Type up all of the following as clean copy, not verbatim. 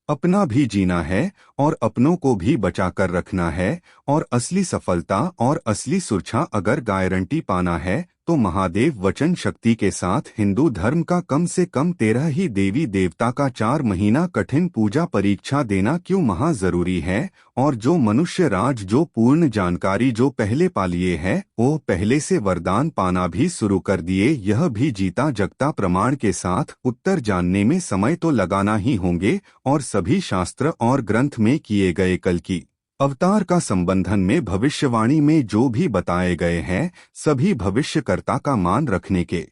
अपना भी जीना है और अपनों को भी बचा कर रखना है। और असली सफलता और असली सुरक्षा अगर गारंटी पाना है तो महादेव वचन शक्ति के साथ हिंदू धर्म का कम से कम 13 ही देवी देवता का 4 महीना कठिन पूजा परीक्षा देना क्यों महा जरूरी है। और जो मनुष्य राज जो पूर्ण जानकारी जो पहले पा लिए है वो पहले से वरदान पाना भी शुरू कर दिए। यह भी जीता जगता प्रमाण के साथ उत्तर जानने में समय तो लगाना ही होंगे। और सभी शास्त्र और ग्रंथ में किए गए कल की अवतार का संबंधन में भविष्यवाणी में जो भी बताए गए हैं सभी भविष्यकर्ता का मान रखने के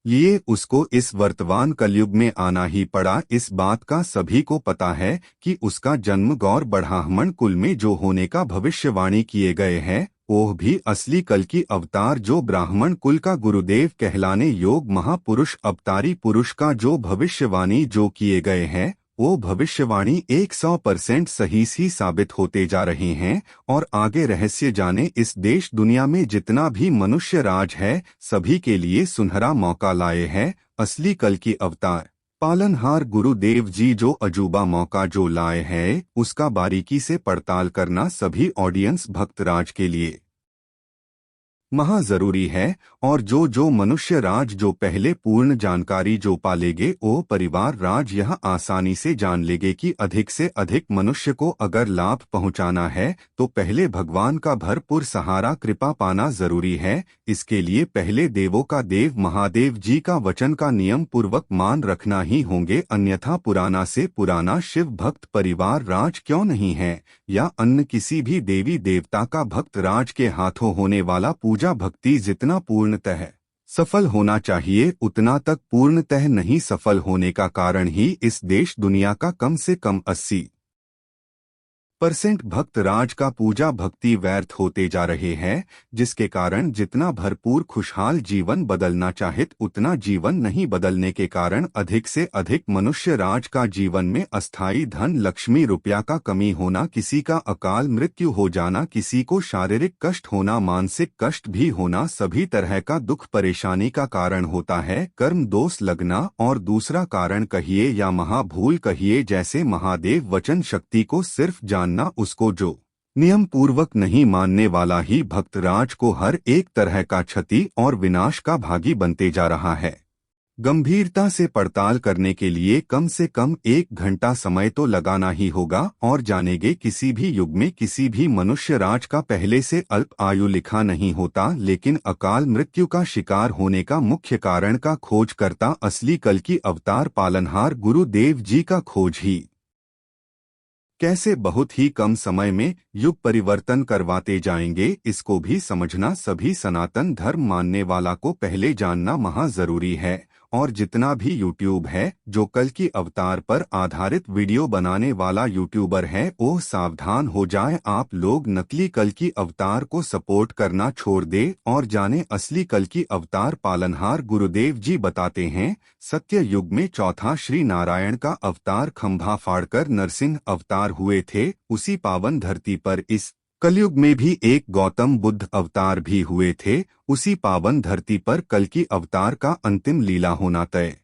लिए उसको इस वर्तमान कलयुग में आना ही पड़ा। इस बात का सभी को पता है कि उसका जन्म गौर ब्राह्मण कुल में जो होने का भविष्यवाणी किए गए हैं वो भी असली कल की अवतार जो ब्राह्मण कुल का गुरुदेव कहलाने योग महापुरुष अवतारी पुरुष का जो भविष्यवाणी जो किए गए हैं वो भविष्यवाणी 100% सही ही साबित होते जा रहे हैं। और आगे रहस्य जाने इस देश दुनिया में जितना भी मनुष्य राज है सभी के लिए सुनहरा मौका लाए हैं असली कल की अवतार पालनहार गुरुदेव जी। जो अजूबा मौका जो लाए हैं उसका बारीकी से पड़ताल करना सभी ऑडियंस भक्तराज के लिए महा जरूरी है। और जो मनुष्य राज जो पहले पूर्ण जानकारी जो पालेगे वो परिवार राज यह आसानी से जान लेगे कि अधिक से अधिक मनुष्य को अगर लाभ पहुंचाना है तो पहले भगवान का भरपूर सहारा कृपा पाना जरूरी है। इसके लिए पहले देवों का देव महादेव जी का वचन का नियम पूर्वक मान रखना ही होंगे। अन्यथा पुराना से पुराना शिव भक्त परिवार राज क्यों नहीं है या अन्य किसी भी देवी देवता का भक्त राज के हाथों होने वाला पूजा भक्ति जितना पूर्णतः सफल होना चाहिए उतना तक पूर्णतः नहीं सफल होने का कारण ही इस देश दुनिया का कम से कम 80% भक्त राज का पूजा भक्ति व्यर्थ होते जा रहे हैं। जिसके कारण जितना भरपूर खुशहाल जीवन बदलना चाहिए उतना जीवन नहीं बदलने के कारण अधिक से अधिक मनुष्य राज का जीवन में अस्थायी धन लक्ष्मी रुपया का कमी होना किसी का अकाल मृत्यु हो जाना किसी को शारीरिक कष्ट होना मानसिक कष्ट भी होना सभी तरह का दुख परेशानी का कारण होता है। कर्म दोष लगना और दूसरा कारण कहिए या महाभूल कहिए जैसे महादेव वचन शक्ति को सिर्फ जानना उसको जो नियम पूर्वक नहीं मानने वाला ही भक्तराज को हर एक तरह का क्षति और विनाश का भागी बनते जा रहा है। गंभीरता से पड़ताल करने के लिए कम से कम 1 घंटा समय तो लगाना ही होगा। और जानेंगे किसी भी युग में किसी भी मनुष्य राज का पहले से अल्प आयु लिखा नहीं होता लेकिन अकाल मृत्यु का शिकार होने का मुख्य कारण का खोज करता असली कल की अवतार पालनहार गुरुदेव जी का खोज ही कैसे बहुत ही कम समय में युग परिवर्तन करवाते जाएंगे इसको भी समझना सभी सनातन धर्म मानने वाला को पहले जानना महा जरूरी है। और जितना भी यूट्यूब है जो कल की अवतार पर आधारित वीडियो बनाने वाला यूट्यूबर है वो सावधान हो जाए। आप लोग नकली कल की अवतार को सपोर्ट करना छोड़ दे और जाने असली कल की अवतार पालनहार गुरुदेव जी बताते हैं। सत्य युग में चौथा श्री नारायण का अवतार खंभा फाड़कर नरसिंह अवतार हुए थे। उसी पावन धरती पर इस कलयुग में भी एक गौतम बुद्ध अवतार भी हुए थे। उसी पावन धरती पर कल की अवतार का अंतिम लीला होना तय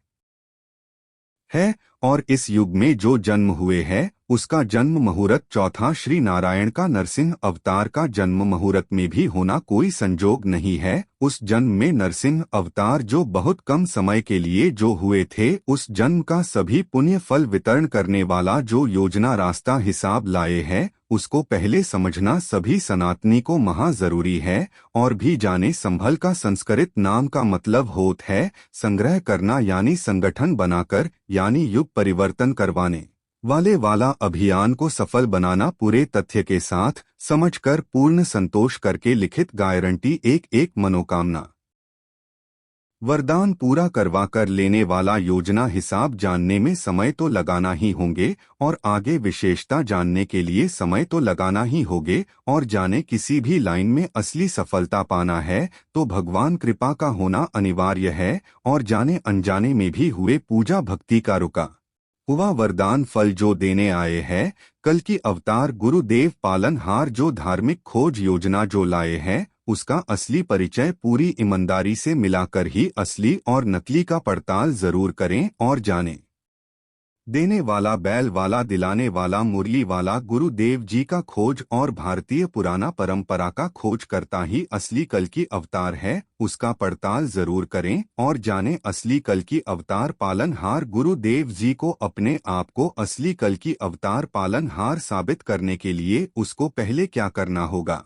है। और इस युग में जो जन्म हुए हैं उसका जन्म मुहूर्त चौथा श्री नारायण का नरसिंह अवतार का जन्म मुहूर्त में भी होना कोई संजोग नहीं है। उस जन्म में नरसिंह अवतार जो बहुत कम समय के लिए जो हुए थे उस जन्म का सभी पुण्य फल वितरण करने वाला जो योजना रास्ता हिसाब लाए हैं उसको पहले समझना सभी सनातनी को महा जरूरी है। और भी जाने संभल का संस्कृत नाम का मतलब होत है संग्रह करना यानी संगठन बनाकर यानी युग परिवर्तन करवाने वाले वाला अभियान को सफल बनाना पूरे तथ्य के साथ समझकर पूर्ण संतोष करके लिखित गारंटी एक एक मनोकामना वरदान पूरा करवा कर लेने वाला योजना हिसाब जानने में समय तो लगाना ही होंगे। और आगे विशेषता जानने के लिए समय तो लगाना ही होगे। और जाने किसी भी लाइन में असली सफलता पाना है तो भगवान कृपा का होना अनिवार्य है। और जाने अनजाने में भी हुए पूजा भक्ति का रुका हुआ वरदान फल जो देने आए हैं कल की अवतार गुरुदेव पालनहार जो धार्मिक खोज योजना जो लाए हैं उसका असली परिचय पूरी ईमानदारी से मिलाकर ही असली और नकली का पड़ताल जरूर करें और जानें। देने वाला, बैल वाला, दिलाने वाला, मुरली वाला गुरुदेव जी का खोज और भारतीय पुराना परंपरा का खोज करता ही असली कल की अवतार है। उसका पड़ताल जरूर करें और जानें असली कल की अवतार पालनहार गुरुदेव जी को। अपने आप को असली कल की अवतार पालनहार साबित करने के लिए उसको पहले क्या करना होगा?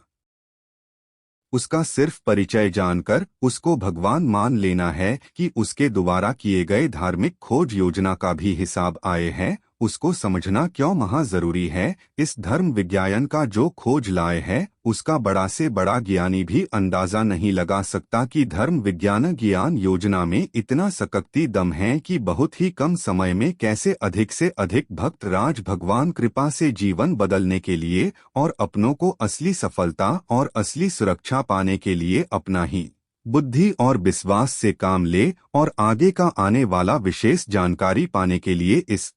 उसका सिर्फ परिचय जानकर उसको भगवान मान लेना है कि उसके द्वारा किए गए धार्मिक खोज योजना का भी हिसाब आए है। उसको समझना क्यों महा जरूरी है। इस धर्म विज्ञान का जो खोज लाए है उसका बड़ा से बड़ा ज्ञानी भी अंदाजा नहीं लगा सकता कि धर्म विज्ञान ज्ञान योजना में इतना सकक्ति दम है कि बहुत ही कम समय में कैसे अधिक से अधिक भक्त राज भगवान कृपा से जीवन बदलने के लिए और अपनों को असली सफलता और असली सुरक्षा पाने के लिए अपना ही बुद्धि और विश्वास से काम ले और आगे का आने वाला विशेष जानकारी पाने के लिए इस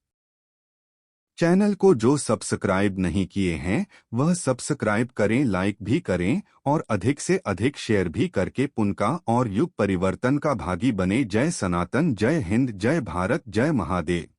चैनल को जो सब्सक्राइब नहीं किए हैं वह सब्सक्राइब करें, लाइक भी करें और अधिक से अधिक शेयर भी करके पुण्य का और युग परिवर्तन का भागी बने। जय सनातन, जय हिंद, जय भारत, जय महादेव।